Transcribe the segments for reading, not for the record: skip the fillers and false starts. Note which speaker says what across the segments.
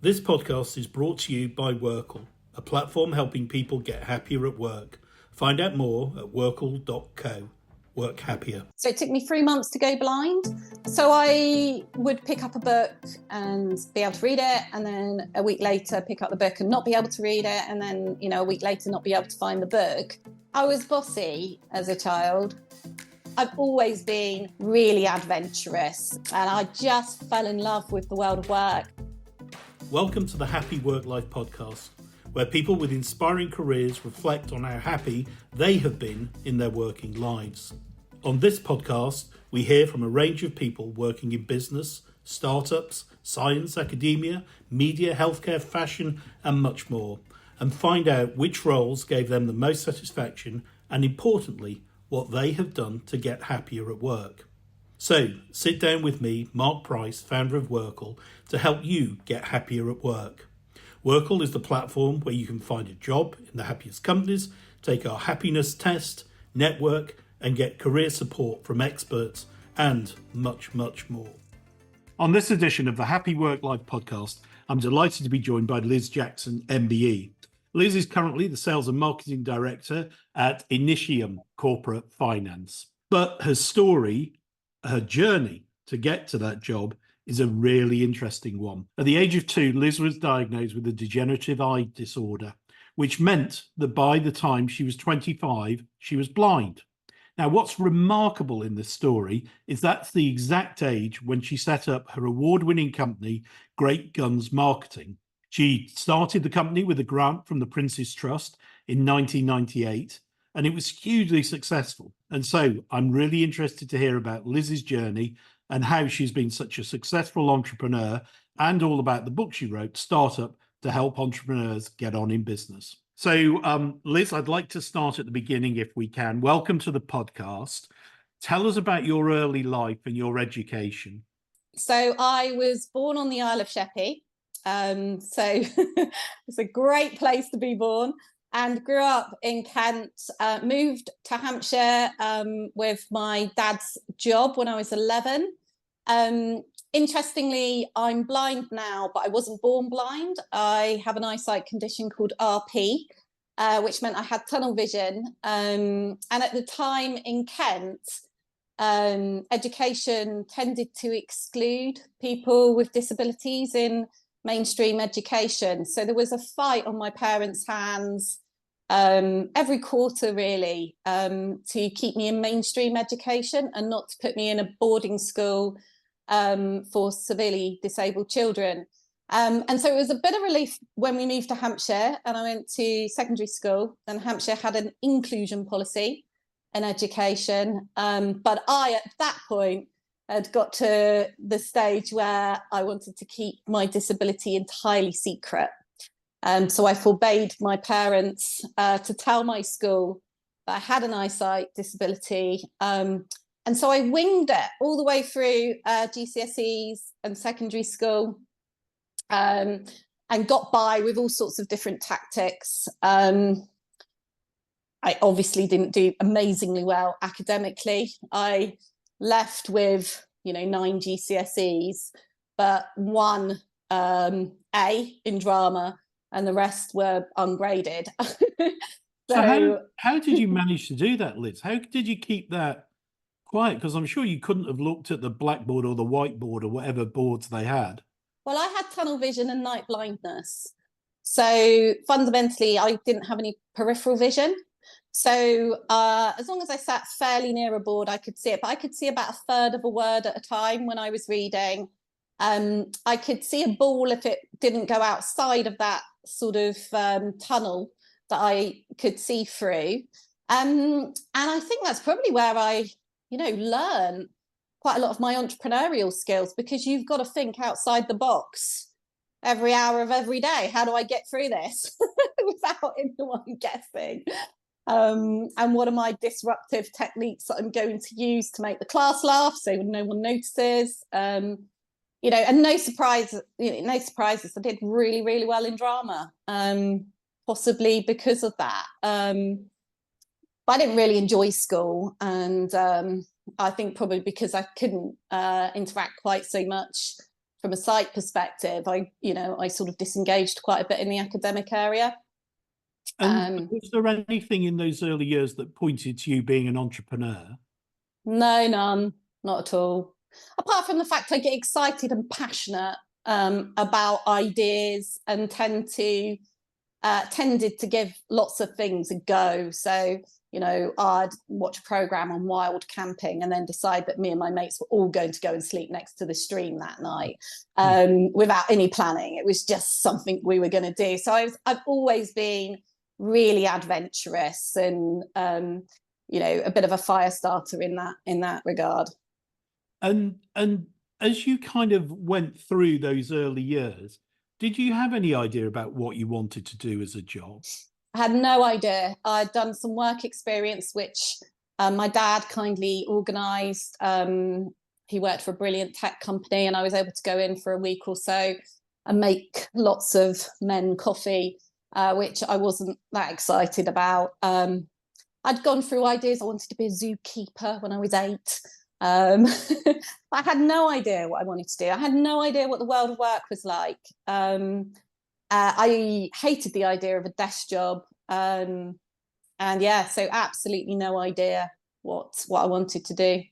Speaker 1: This podcast is brought to you by WorkL, a platform helping people get happier at work. Find out more at workl.co. Work happier.
Speaker 2: So it took me 3 months to go blind. So I would pick up a book and be able to read it, and then a week later pick up the book and not be able to read it, and then, a week later not be able to find the book. I was bossy as a child. I've always been really adventurous, and I just fell in love with the world of work.
Speaker 1: Welcome to the Happy Work Life podcast, where people with inspiring careers reflect on how happy they have been in their working lives. On this podcast, we hear from a range of people working in business, startups, science, academia, media, healthcare, fashion, and much more, and find out which roles gave them the most satisfaction and, importantly, what they have done to get happier at work. So, sit down with me, Mark Price, founder of WorkL, to help you get happier at work. WorkL is the platform where you can find a job in the happiest companies, take our happiness test, network, and get career support from experts, and much, much more. On this edition of the Happy Work Life podcast, I'm delighted to be joined by Liz Jackson MBE. Liz is currently the Sales and Marketing Director at Initium Corporate Finance. But her story, her journey to get to that job, is a really interesting one. At the age of 2, Liz was diagnosed with a degenerative eye disorder, which meant that by the time she was 25, she was blind. Now, what's remarkable in this story is that's the exact age when she set up her award-winning company, Great Guns Marketing. She started the company with a grant from the Prince's Trust in 1998, and it was hugely successful. And so I'm really interested to hear about Liz's journey and how she's been such a successful entrepreneur, and all about the book she wrote, Startup, to help entrepreneurs get on in business. So, Liz, I'd like to start at the beginning if we can. Welcome to the podcast. Tell us about your early life and your education.
Speaker 2: So I was born on the Isle of Sheppey. So it's a great place to be born, and grew up in Kent, moved to Hampshire with my dad's job when I was 11. Interestingly, I'm blind now, but I wasn't born blind. I have an eyesight condition called RP, which meant I had tunnel vision. And at the time in Kent, education tended to exclude people with disabilities in mainstream education. So there was a fight on my parents' hands every quarter, really, to keep me in mainstream education and not to put me in a boarding school for severely disabled children. And so it was a bit of relief when we moved to Hampshire and I went to secondary school, and Hampshire had an inclusion policy in education. But I, at that point, had got to the stage where I wanted to keep my disability entirely secret. So I forbade my parents to tell my school that I had an eyesight disability. And so I winged it all the way through GCSEs and secondary school, and got by with all sorts of different tactics. I obviously didn't do amazingly well academically. I left with 9 GCSEs, but 1 A in drama, and the rest were ungraded.
Speaker 1: So how did you manage to do that, Liz? How did you keep that quiet? Because I'm sure you couldn't have looked at the blackboard or the whiteboard or whatever boards they had.
Speaker 2: Well, I had tunnel vision and night blindness. So fundamentally, I didn't have any peripheral vision. So as long as I sat fairly near a board, I could see it. But I could see about a third of a word at a time when I was reading. I could see a ball if it didn't go outside of that sort of tunnel that I could see through. And I think that's probably where I, learn quite a lot of my entrepreneurial skills, because you've got to think outside the box every hour of every day. How do I get through this without anyone guessing? And what are my disruptive techniques that I'm going to use to make the class laugh so no one notices? And no surprises. I did really, really well in drama, possibly because of that. But I didn't really enjoy school, and I think probably because I couldn't interact quite so much from a site perspective, I sort of disengaged quite a bit in the academic area.
Speaker 1: And was there anything in those early years that pointed to you being an entrepreneur?
Speaker 2: No, none, not at all. Apart from the fact I get excited and passionate about ideas and tended to give lots of things a go. So, I'd watch a program on wild camping and then decide that me and my mates were all going to go and sleep next to the stream that night without any planning. It was just something we were going to do. So I've always been really adventurous and a bit of a fire starter in that regard.
Speaker 1: And as you kind of went through those early years, did you have any idea about what you wanted to do as a job?
Speaker 2: I had no idea. I'd done some work experience, which my dad kindly organised. He worked for a brilliant tech company, and I was able to go in for a week or so and make lots of men coffee, which I wasn't that excited about. I'd gone through ideas. I wanted to be a zookeeper when I was 8. I had no idea what I wanted to do. I had no idea what the world of work was like. I hated the idea of a desk job. So absolutely no idea what I wanted to do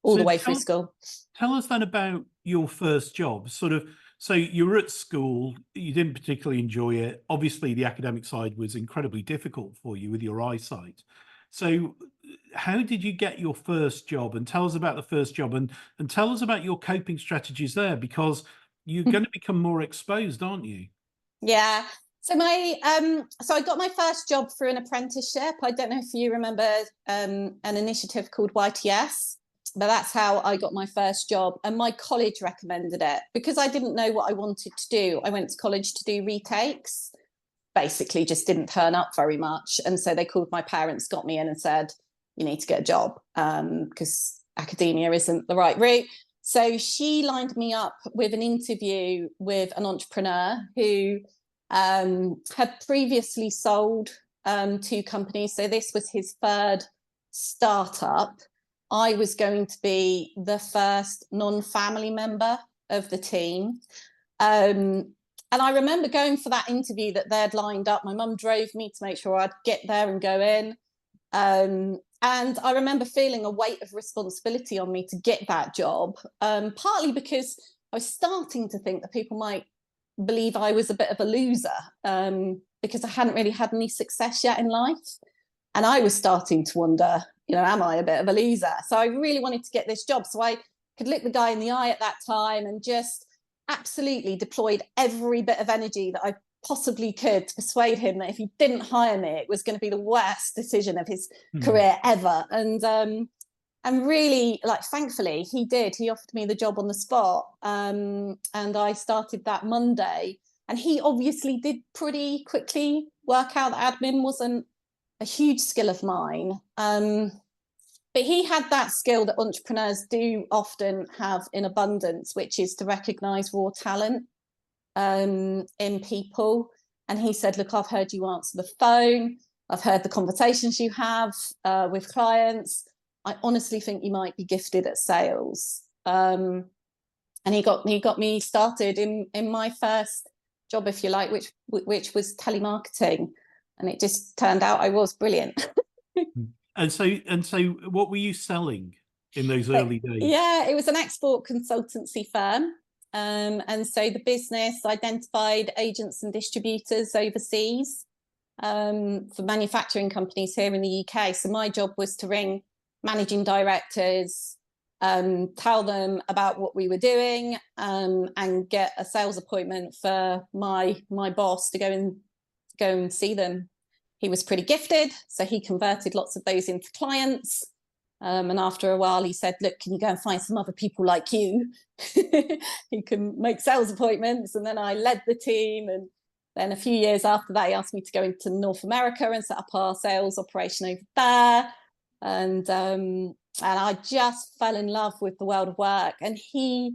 Speaker 2: all the way through school.
Speaker 1: Tell us then about your first job. So you were at school, you didn't particularly enjoy it. Obviously, the academic side was incredibly difficult for you with your eyesight. So how did you get your first job? And tell us about the first job and tell us about your coping strategies there, because you're going to become more exposed, aren't you?
Speaker 2: Yeah. So I got my first job through an apprenticeship. I don't know if you remember an initiative called YTS, but that's how I got my first job. And my college recommended it because I didn't know what I wanted to do. I went to college to do retakes, basically just didn't turn up very much. And so they called my parents, got me in and said, you need to get a job because academia isn't the right route. So she lined me up with an interview with an entrepreneur who had previously sold 2 companies. So this was his third startup. I was going to be the first non-family member of the team. And I remember going for that interview that they'd lined up. My mum drove me to make sure I'd get there and go in. And I remember feeling a weight of responsibility on me to get that job, partly because I was starting to think that people might believe I was a bit of a loser because I hadn't really had any success yet in life. And I was starting to wonder, am I a bit of a loser? So I really wanted to get this job so I could look the guy in the eye at that time and just absolutely deployed every bit of energy that I possibly could to persuade him that if he didn't hire me, it was going to be the worst decision of his career ever. And really, thankfully, he did. He offered me the job on the spot. And I started that Monday. And he obviously did pretty quickly work out that admin wasn't a huge skill of mine. But he had that skill that entrepreneurs do often have in abundance, which is to recognise raw talent in people. And he said, look, I've heard you answer the phone. I've heard the conversations you have with clients. I honestly think you might be gifted at sales. And he got me started in my first job, if you like, which was telemarketing. And it just turned out I was brilliant.
Speaker 1: And so what were you selling in those early days?
Speaker 2: Yeah, it was an export consultancy firm. And so the business identified agents and distributors overseas for manufacturing companies here in the UK. So my job was to ring managing directors, tell them about what we were doing, and get a sales appointment for my boss to go and see them. He was pretty gifted, so he converted lots of those into clients. And after a while, he said, look, can you go and find some other people like you who can make sales appointments? And then I led the team. And then a few years after that, he asked me to go into North America and set up our sales operation over there. And I just fell in love with the world of work. And he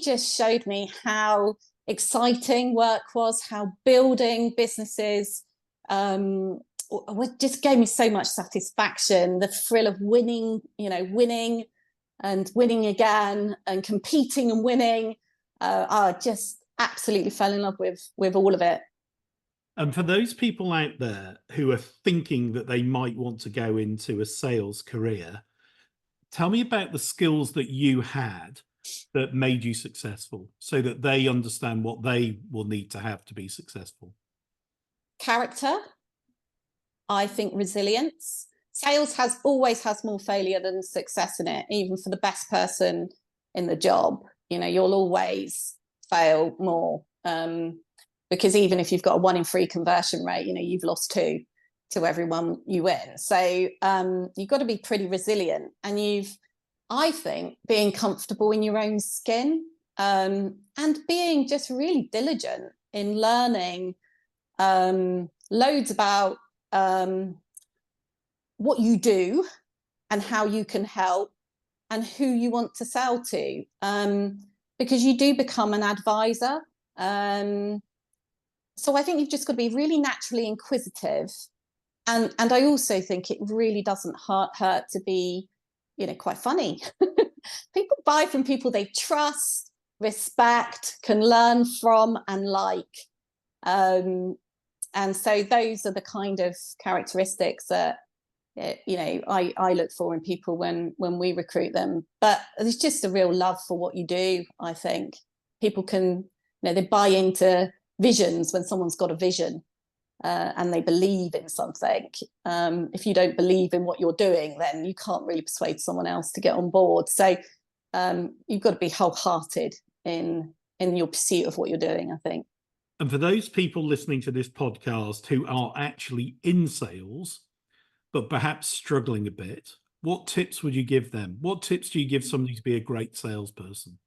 Speaker 2: just showed me how exciting work was, how building businesses just gave me so much satisfaction. The thrill of winning, winning and winning again and competing and winning. I just absolutely fell in love with all of it.
Speaker 1: And for those people out there who are thinking that they might want to go into a sales career, tell me about the skills that you had that made you successful so that they understand what they will need to have to be successful.
Speaker 2: Character, I think resilience. Sales always has more failure than success in it, even for the best person in the job. You'll always fail more. Because even if you've got a 1 in 3 conversion rate, you've lost 2 to everyone you win. So you've got to be pretty resilient, and I think, being comfortable in your own skin, and being just really diligent in learning loads about what you do and how you can help and who you want to sell to, because you do become an advisor. So I think you've just got to be really naturally inquisitive. And I also think it really doesn't hurt to be, quite funny. People buy from people they trust, respect, can learn from and like. And so those are the kind of characteristics that, I look for in people when we recruit them. But there's just a real love for what you do, I think. People can, they buy into visions when someone's got a vision, and they believe in something. If you don't believe in what you're doing, then you can't really persuade someone else to get on board. So you've got to be wholehearted in your pursuit of what you're doing, I think.
Speaker 1: And for those people listening to this podcast who are actually in sales, but perhaps struggling a bit, what tips would you give them? What tips do you give somebody to be a great salesperson?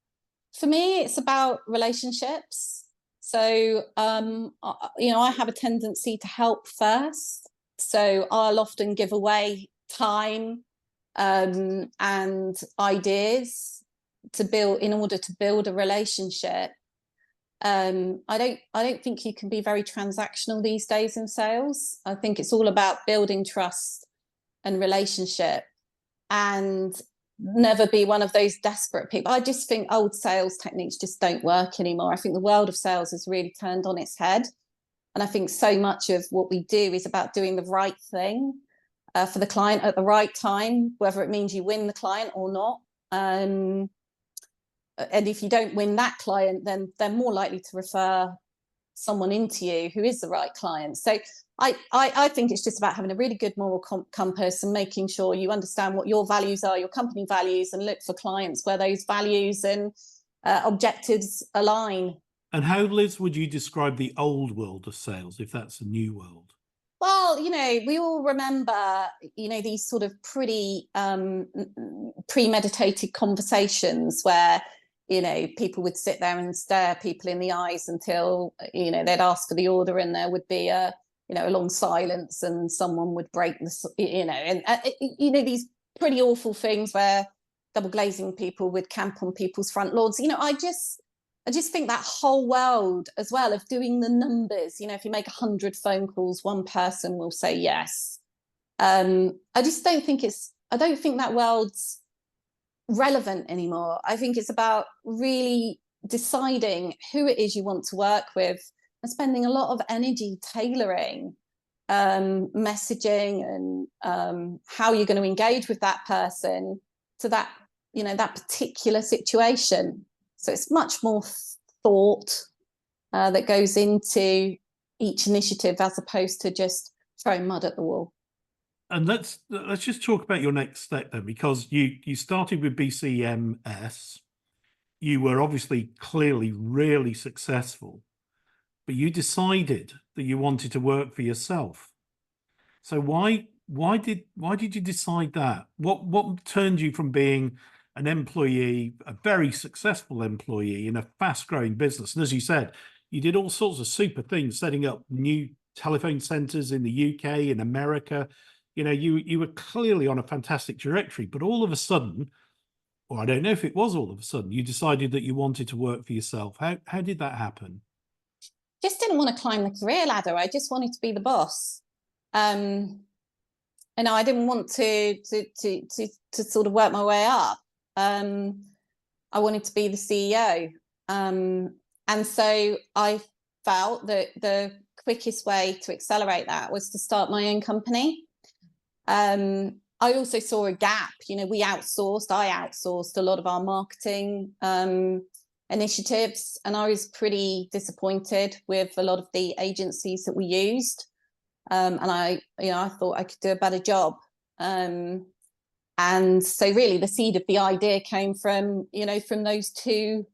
Speaker 2: For me, it's about relationships. So, I have a tendency to help first. So I'll often give away time and ideas in order to build a relationship. I don't think you can be very transactional these days in sales. I think it's all about building trust and relationship, and never be one of those desperate people. I just think old sales techniques just don't work anymore. I think the world of sales has really turned on its head. And I think so much of what we do is about doing the right thing for the client at the right time, whether it means you win the client or not. And if you don't win that client, then they're more likely to refer someone into you who is the right client. So I think it's just about having a really good moral compass and making sure you understand what your values are, your company values, and look for clients where those values and objectives align.
Speaker 1: And how, Liz, would you describe the old world of sales, if that's a new world?
Speaker 2: Well, we all remember, these sort of pretty premeditated conversations where, people would sit there and stare people in the eyes until, they'd ask for the order, and there would be a long silence, and someone would break these pretty awful things where double glazing people would camp on people's front lawns. I just think that whole world as well of doing the numbers, if you make 100 phone calls, one person will say yes. I don't think that world's relevant anymore. I think it's about really deciding who it is you want to work with, and spending a lot of energy tailoring messaging and how you're going to engage with that person to that, that particular situation. So it's much more thought that goes into each initiative, as opposed to just throwing mud at the wall.
Speaker 1: And let's just talk about your next step then, because you started with BCMS. You were obviously clearly really successful, but you decided that you wanted to work for yourself. So why did you decide that? What turned you from being an employee, a very successful employee in a fast-growing business? And as you said, you did all sorts of super things, setting up new telephone centers in the UK, in America. You were clearly on a fantastic trajectory, but all of a sudden, or I don't know if it was all of a sudden, you decided that you wanted to work for yourself. How did that happen?
Speaker 2: Just didn't want to climb the career ladder. I just wanted to be the boss. I didn't want to sort of work my way up. I wanted to be the CEO. And so I felt that the quickest way to accelerate that was to start my own company. I also saw a gap. I outsourced a lot of our marketing initiatives, and I was pretty disappointed with a lot of the agencies that we used. And I thought I could do a better job. And so really the seed of the idea came from those two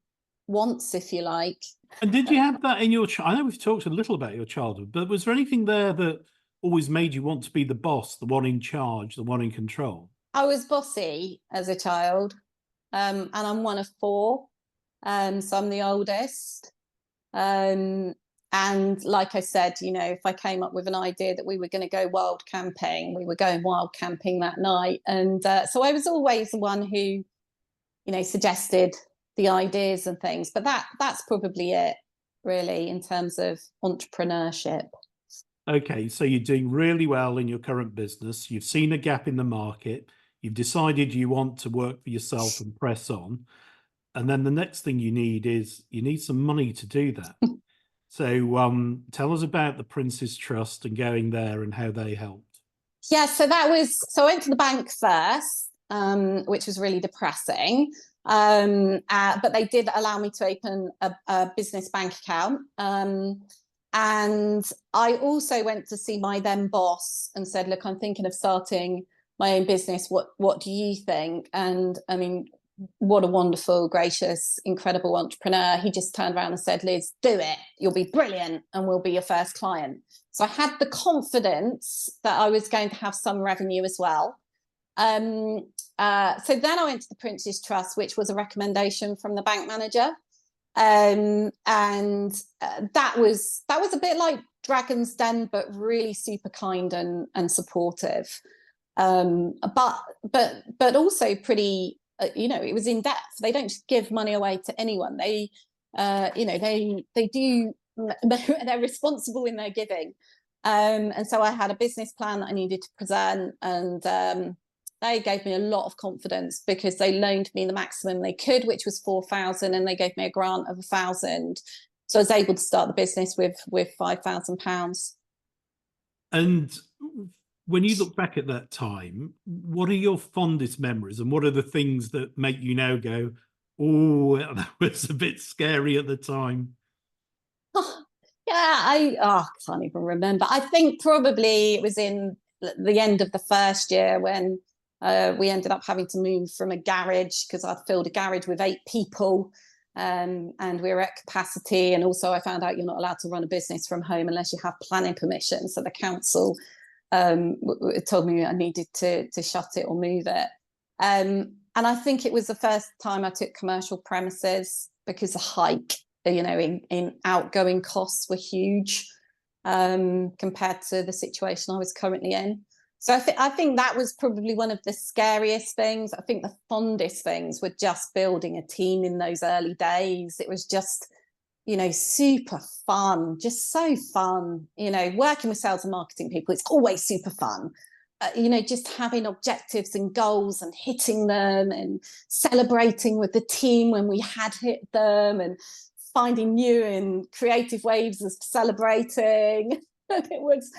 Speaker 2: wants, if you like.
Speaker 1: And did you have that in your I know we've talked a little about your childhood, but was there anything there that always made you want to be the boss, the one in charge, the one in control?
Speaker 2: I was bossy as a child, and I'm one of four, so I'm the oldest. And like I said, if I came up with an idea that we were going to go wild camping, we were going wild camping that night. And so I was always the one who, suggested the ideas and things. But that's probably it, really, in terms of entrepreneurship.
Speaker 1: Okay, so you're doing really well in your current business. You've seen a gap in the market. You've decided you want to work for yourself and press on. And then the next thing you need some money to do that. So tell us about the Prince's Trust and going there and how they helped.
Speaker 2: Yeah, so I went to the bank first, which was really depressing. But they did allow me to open a business bank account. And I also went to see my then boss and said, look, I'm thinking of starting my own business. What do you think? And I mean, what a wonderful, gracious, incredible entrepreneur. He just turned around and said, Liz, do it. You'll be brilliant and we'll be your first client. So I had the confidence that I was going to have some revenue as well. So then I went to the Prince's Trust, which was a recommendation from the bank manager. And that was a bit like Dragon's Den, but really super kind and supportive. But also pretty, it was in depth. They don't just give money away to anyone. They do. They're responsible in their giving. And so I had a business plan that I needed to present, and they gave me a lot of confidence because they loaned me the maximum they could, which was 4,000, and they gave me a grant of 1,000. So I was able to start the business with £5,000.
Speaker 1: And when you look back at that time, what are your fondest memories, and what are the things that make you now go, oh, that was a bit scary at the time?
Speaker 2: I can't even remember. I think probably it was in the end of the first year when we ended up having to move from a garage, because I'd filled a garage with 8 people, and we were at capacity. And also I found out you're not allowed to run a business from home unless you have planning permission. So the council told me I needed to shut it or move it. And I think it was the first time I took commercial premises, because the hike, in outgoing costs were huge compared to the situation I was currently in. So I think that was probably one of the scariest things. I think the fondest things were just building a team in those early days. It was just, super fun, just so fun. Working with sales and marketing people, it's always super fun. Just having objectives and goals and hitting them and celebrating with the team when we had hit them and finding new and creative ways of celebrating. It was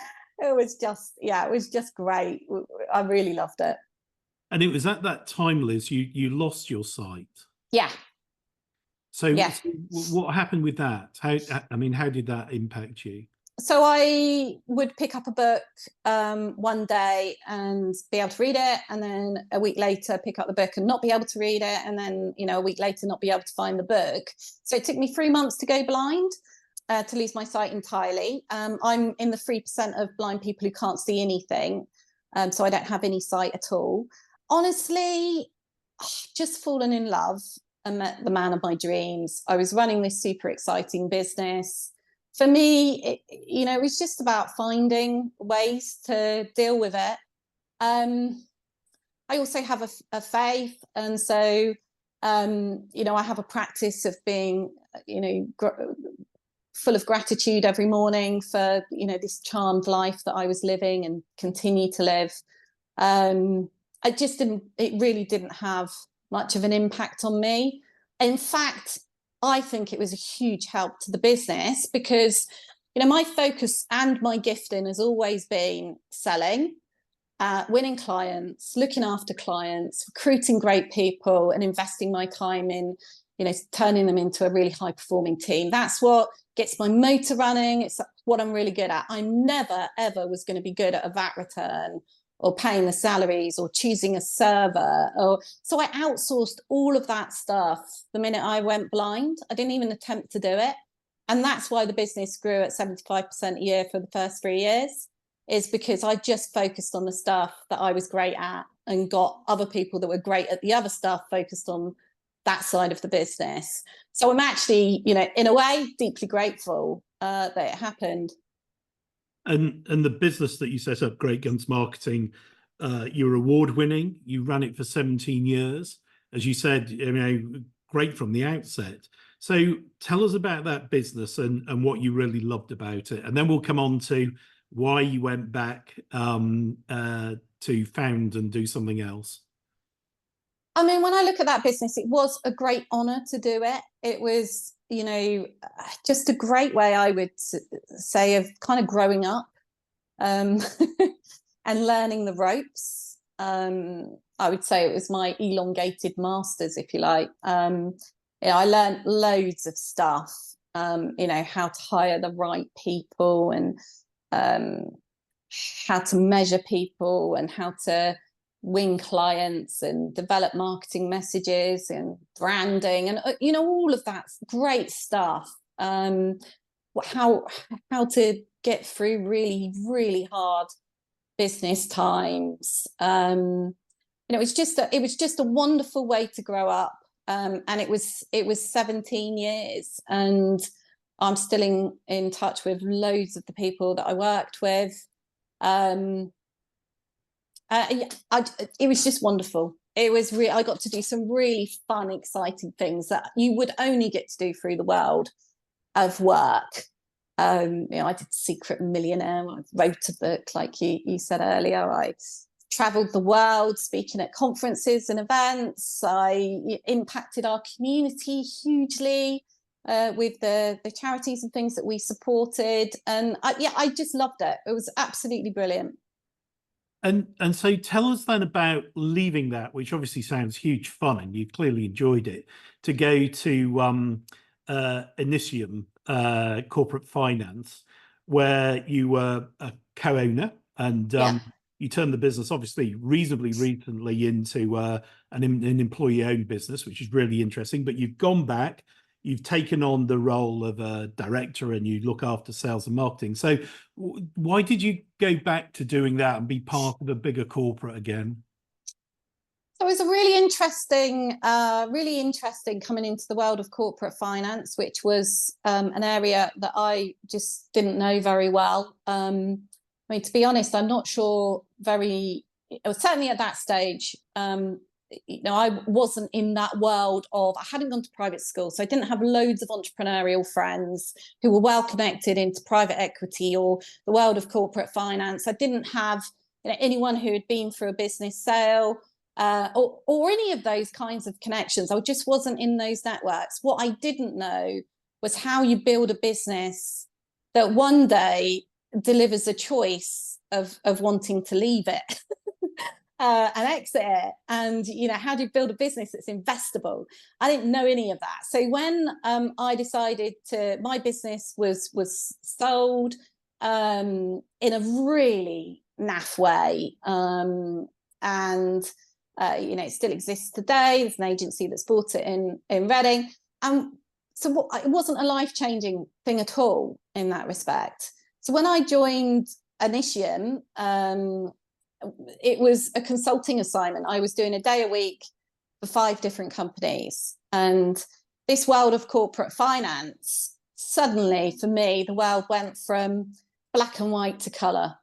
Speaker 2: just great. I really loved it.
Speaker 1: And it was at that time, Liz, you lost your sight.
Speaker 2: Yeah.
Speaker 1: So what happened with that? How did that impact you?
Speaker 2: So I would pick up a book one day and be able to read it, and then a week later pick up the book and not be able to read it, and then a week later not be able to find the book. So it took me 3 months to go blind, to lose my sight entirely. I'm in the 3% of blind people who can't see anything, so I don't have any sight at all. Honestly, just fallen in love and met the man of my dreams. I was running this super exciting business. For me, it was just about finding ways to deal with it. I also have a faith, and so I have a practice of being full of gratitude every morning for this charmed life that I was living and continue to live. It really didn't have much of an impact on me. In fact, I think it was a huge help to the business because, you know, my focus and my gifting has always been selling, winning clients, looking after clients, recruiting great people, and investing my time in, you know, turning them into a really high performing team. That's what gets my motor running. It's what I'm really good at. I never, ever was going to be good at a VAT return or paying the salaries or choosing a server. So I outsourced all of that stuff the minute I went blind. I didn't even attempt to do it. And that's why the business grew at 75% a year for the first 3 years, is because I just focused on the stuff that I was great at and got other people that were great at the other stuff focused on that side of the business. So I'm actually, you know, in a way, deeply grateful that it happened.
Speaker 1: And the business that you set up, Great Guns Marketing, you're award winning. You ran it for 17 years, as you said. You know, great from the outset. So tell us about that business and what you really loved about it, and then we'll come on to why you went back to found and do something else.
Speaker 2: I mean, when I look at that business, it was a great honor to do it. It was, you know, just a great way, I would say, of kind of growing up and learning the ropes. I would say it was my elongated masters, if you like. You know, I learned loads of stuff, you know, how to hire the right people and how to measure people and how to win clients and develop marketing messages and branding and, you know, all of that great stuff. How to get through really, really hard business times. You know, it was just a wonderful way to grow up. And it was 17 years, and I'm still in touch with loads of the people that I worked with. It was just wonderful. It was I got to do some really fun, exciting things that you would only get to do through the world of work. You know, I did Secret Millionaire. I wrote a book, like you said earlier. I traveled the world speaking at conferences and events. I impacted our community hugely with the charities and things that we supported. And I just loved it. It was absolutely brilliant.
Speaker 1: And so tell us then about leaving that, which obviously sounds huge fun, and you clearly enjoyed it, to go to Initium Corporate Finance, where you were a co-owner, and you turned the business obviously reasonably recently into an employee-owned business, which is really interesting. But you've gone back. You've taken on the role of a director and you look after sales and marketing. So why did you go back to doing that and be part of a bigger corporate again?
Speaker 2: So it was a really interesting coming into the world of corporate finance, which was an area that I just didn't know very well. I mean, to be honest, I'm not sure certainly at that stage, you know, I wasn't in that world I hadn't gone to private school, so I didn't have loads of entrepreneurial friends who were well connected into private equity or the world of corporate finance. I didn't have, you know, anyone who had been through a business sale or any of those kinds of connections. I just wasn't in those networks. What I didn't know was how you build a business that one day delivers a choice of wanting to leave it. And exit it, and you know, how do you build a business that's investable? I didn't know any of that. So when I decided my business was sold in a really naff way, and you know, it still exists today. There's an agency that's bought it in Reading, so it wasn't a life-changing thing at all in that respect. So when I joined Initium, it was a consulting assignment. I was doing a day a week for 5 different companies. And this world of corporate finance, suddenly for me, the world went from black and white to colour.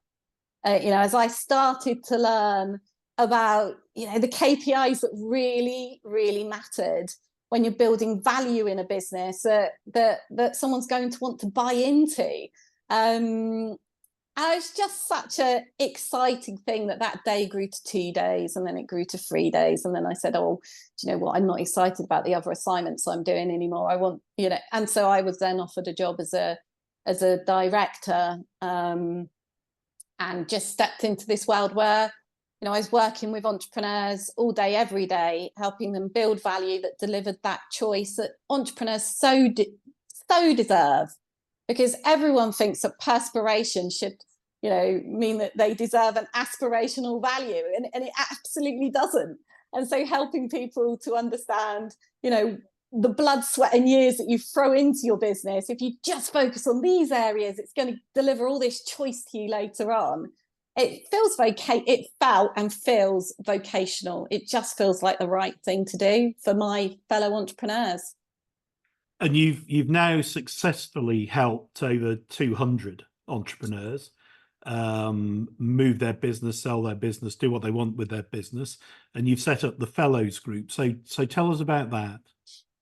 Speaker 2: You know, as I started to learn about, you know, the KPIs that really, really mattered when you're building value in a business that someone's going to want to buy into. it's just such a exciting thing that day grew to 2 days, and then it grew to 3 days. And then I said, oh, do you know what? I'm not excited about the other assignments I'm doing anymore. I want, and so I was then offered a job as a director, and just stepped into this world where, I was working with entrepreneurs all day, every day, helping them build value that delivered that choice that entrepreneurs so deserve. Because everyone thinks that perspiration should, mean that they deserve an aspirational value, and it absolutely doesn't. And so helping people to understand, the blood, sweat and years that you throw into your business, if you just focus on these areas, it's going to deliver all this choice to you later on. It felt and feels vocational. It just feels like the right thing to do for my fellow entrepreneurs.
Speaker 1: And you've now successfully helped over 200 entrepreneurs move their business, sell their business, do what they want with their business, and you've set up the Fellows Group. So tell us about that.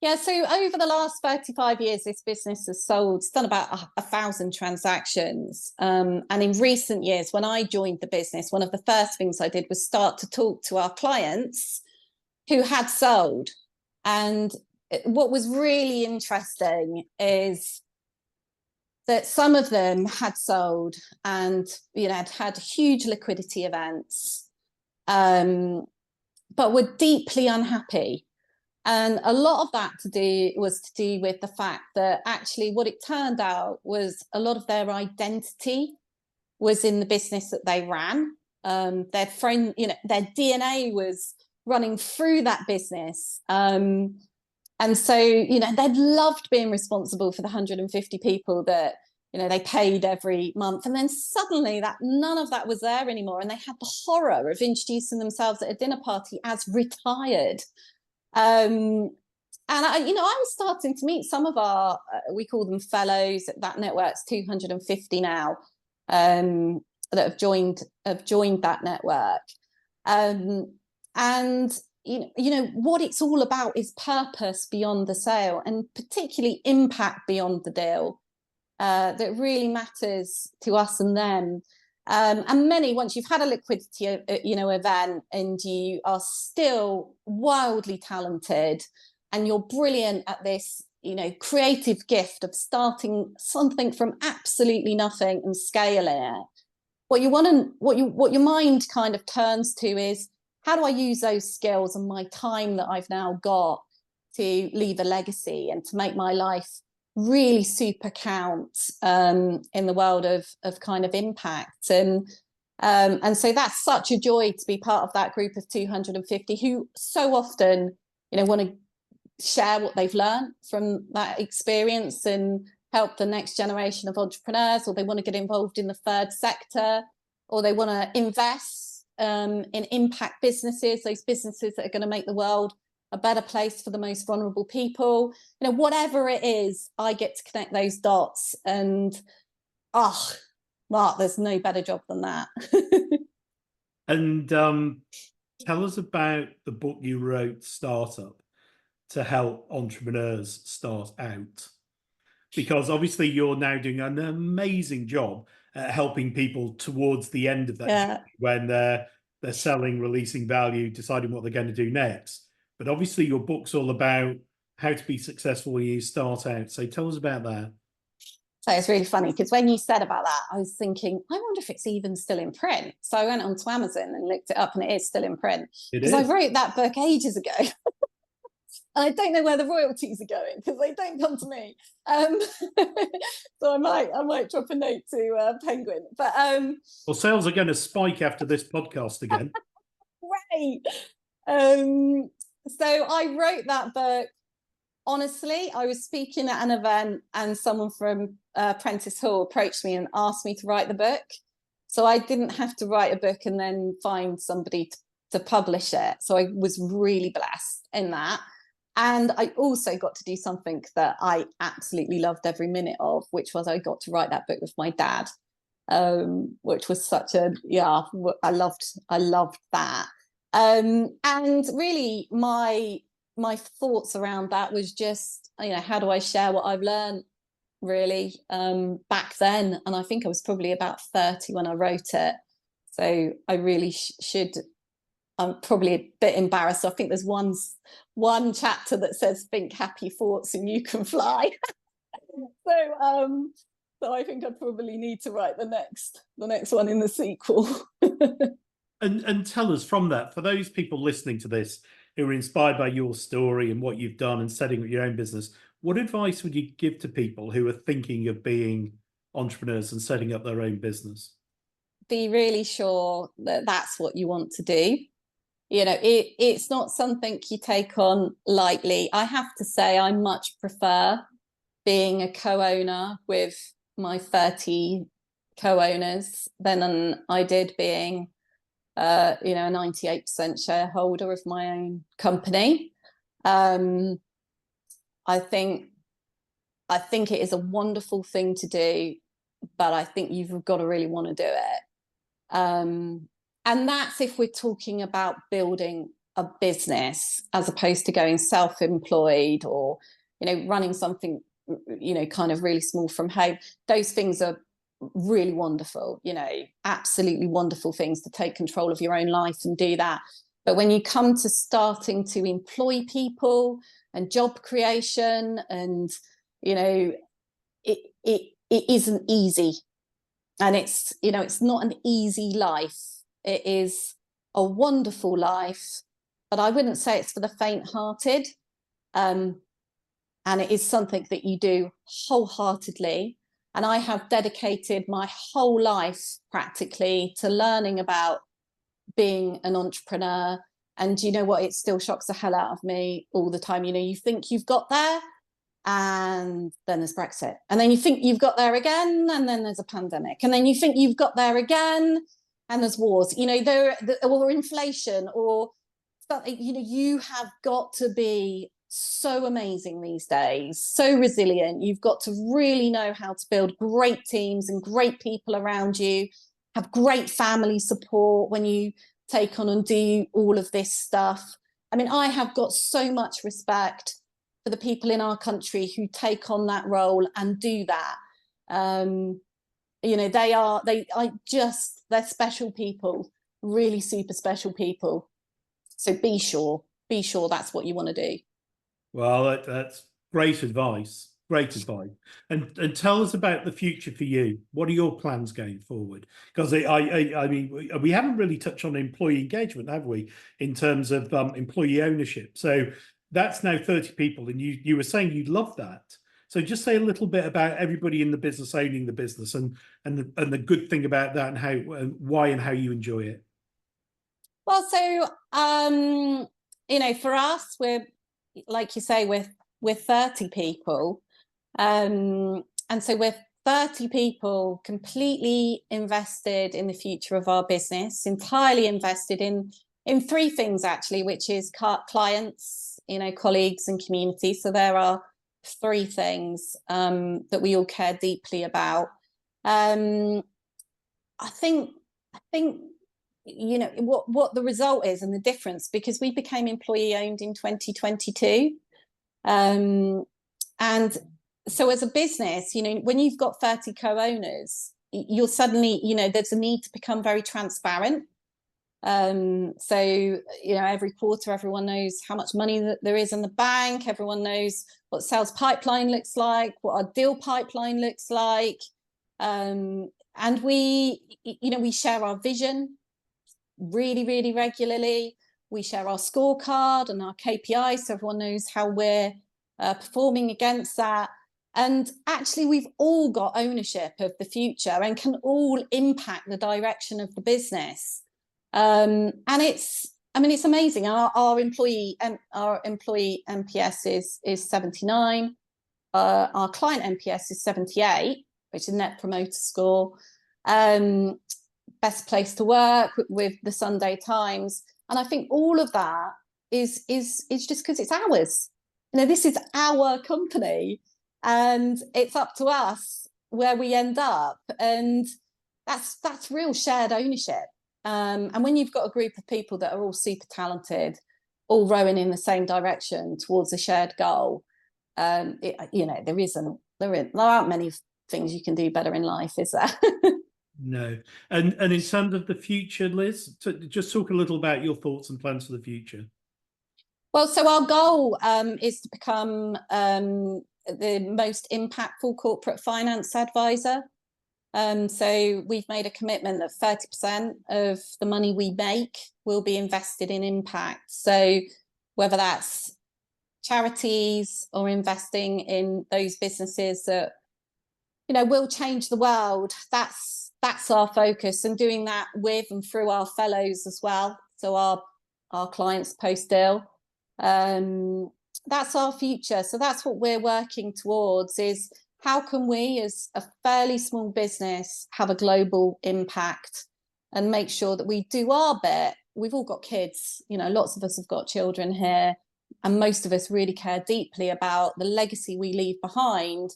Speaker 2: Yeah, so over the last 35 years, this business has done about 1,000 transactions. And in recent years, when I joined the business, one of the first things I did was start to talk to our clients who had sold. And what was really interesting is that some of them had sold and, had huge liquidity events, but were deeply unhappy. And a lot of that was to do with the fact that actually what it turned out was a lot of their identity was in the business that they ran. Their DNA was running through that business. And so, they'd loved being responsible for the 150 people that, they paid every month. And then suddenly none of that was there anymore. And they had the horror of introducing themselves at a dinner party as retired. And I was starting to meet some of our, we call them fellows. That network's 250 now, that have joined that network. And what it's all about is purpose beyond the sale, and particularly impact beyond the deal, that really matters to us and them. And many, once you've had a liquidity, event, and you are still wildly talented, and you're brilliant at this, creative gift of starting something from absolutely nothing and scaling it. What your mind kind of turns to is, how do I use those skills and my time that I've now got to leave a legacy and to make my life really super count in the world of kind of impact. And so that's such a joy to be part of that group of 250 who so often, want to share what they've learned from that experience and help the next generation of entrepreneurs, or they want to get involved in the third sector, or they want to invest in impact businesses, those businesses that are going to make the world a better place for the most vulnerable people. Whatever it is, I get to connect those dots, and Mark, there's no better job than that.
Speaker 1: And tell us about the book you wrote, Startup, to help entrepreneurs start out, because obviously you're now doing an amazing job at helping people towards the end of that journey, when they're selling, releasing value, deciding what they're going to do next. But obviously your book's all about how to be successful when you start out. So tell us about that.
Speaker 2: So it's really funny, because when you said about that, I was thinking, I wonder if it's even still in print. So I went onto Amazon and looked it up, and it is still in print. Because I wrote that book ages ago. I don't know where the royalties are going, because they don't come to me. So I might drop a note to Penguin. But
Speaker 1: well, sales are going to spike after this podcast again.
Speaker 2: Right. So I wrote that book. Honestly, I was speaking at an event, and someone from Prentice Hall approached me and asked me to write the book. So I didn't have to write a book and then find somebody to publish it. So I was really blessed in that. And I also got to do something that I absolutely loved every minute of, which was I got to write that book with my dad, which was such a, I loved that. And really my thoughts around that was just, how do I share what I've learned really, back then. And I think I was probably about 30 when I wrote it. So I really should. I'm probably a bit embarrassed. I think there's one chapter that says "Think happy thoughts and you can fly." So I think I probably need to write the next one in the sequel.
Speaker 1: And tell us from that, for those people listening to this who are inspired by your story and what you've done and setting up your own business, what advice would you give to people who are thinking of being entrepreneurs and setting up their own business?
Speaker 2: Be really sure that that's what you want to do. You know, it's not something you take on lightly. I have to say, I much prefer being a co-owner with my 30 co-owners than I did being a 98% shareholder of my own company. I think it is a wonderful thing to do, but I think you've got to really want to do it. And that's if we're talking about building a business as opposed to going self-employed or, running something, kind of really small from home. Those things are really wonderful, absolutely wonderful things to take control of your own life and do that. But when you come to starting to employ people and job creation, and it isn't easy, and it's not an easy life. It is a wonderful life, but I wouldn't say it's for the faint-hearted. And it is something that you do wholeheartedly. And I have dedicated my whole life practically to learning about being an entrepreneur. And you know what? It still shocks the hell out of me all the time. You think you've got there, and then there's Brexit. And then you think you've got there again, and then there's a pandemic. And then you think you've got there again, and there's wars. Or inflation, or you have got to be so amazing these days, so resilient. You've got to really know how to build great teams and great people around you, have great family support when you take on and do all of this stuff. I mean, I have got so much respect for the people in our country who take on that role and do that. They're special people, really super special people. So be sure that's what you want to do.
Speaker 1: Well, that's great advice. Great advice. And tell us about the future for you. What are your plans going forward? Because I mean, we haven't really touched on employee engagement, have we, in terms of employee ownership? So that's now 30 people, and you were saying you love that. So just say a little bit about everybody in the business owning the business, and the good thing about that, and how, why and how you enjoy it.
Speaker 2: Well, so for us, we're, like you say, we're 30 people, and so we're 30 people completely invested in the future of our business, entirely invested in three things actually, which is clients, colleagues, and community. So there are three things that we all care deeply about. I think what the result is and the difference, because we became employee owned in 2022, and so as a business, when you've got 30 co-owners, you're suddenly, there's a need to become very transparent. So every quarter everyone knows how much money that there is in the bank, everyone knows what sales pipeline looks like, what our deal pipeline looks like, and we share our vision really, really regularly. We share our scorecard and our KPIs, so everyone knows how we're performing against that. And actually, we've all got ownership of the future and can all impact the direction of the business. And it's amazing. Our employee NPS is 79. Our client NPS is 78, which is Net Promoter Score. Best place to work with the Sunday Times. And I think all of that is just because it's ours. This is our company, and it's up to us where we end up. And that's real shared ownership. And when you've got a group of people that are all super talented, all rowing in the same direction towards a shared goal, there isn't there aren't many things you can do better in life, is there?
Speaker 1: No. And in terms of the future, Liz, just talk a little about your thoughts and plans for the future.
Speaker 2: Well, so our goal is to become the most impactful corporate finance advisor. So we've made a commitment that 30% of the money we make will be invested in impact. So whether that's charities or investing in those businesses that, will change the world, that's our focus, and doing that with and through our fellows as well. So our clients post-deal. That's our future. So that's what we're working towards, is how can we as a fairly small business have a global impact and make sure that we do our bit. We've all got kids, lots of us have got children here, and most of us really care deeply about the legacy we leave behind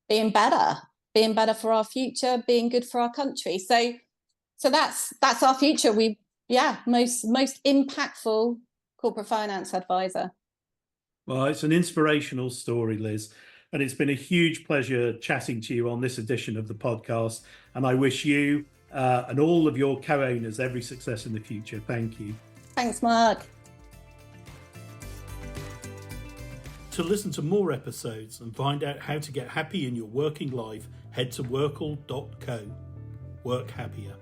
Speaker 2: being better for our future, being good for our country. So that's our future. Most impactful corporate finance advisor.
Speaker 1: Well, it's an inspirational story, Liz, and it's been a huge pleasure chatting to you on this edition of the podcast. And I wish you and all of your co-owners every success in the future. Thank you.
Speaker 2: Thanks, Mark.
Speaker 1: To listen to more episodes and find out how to get happy in your working life, head to WorkL.co. Work happier.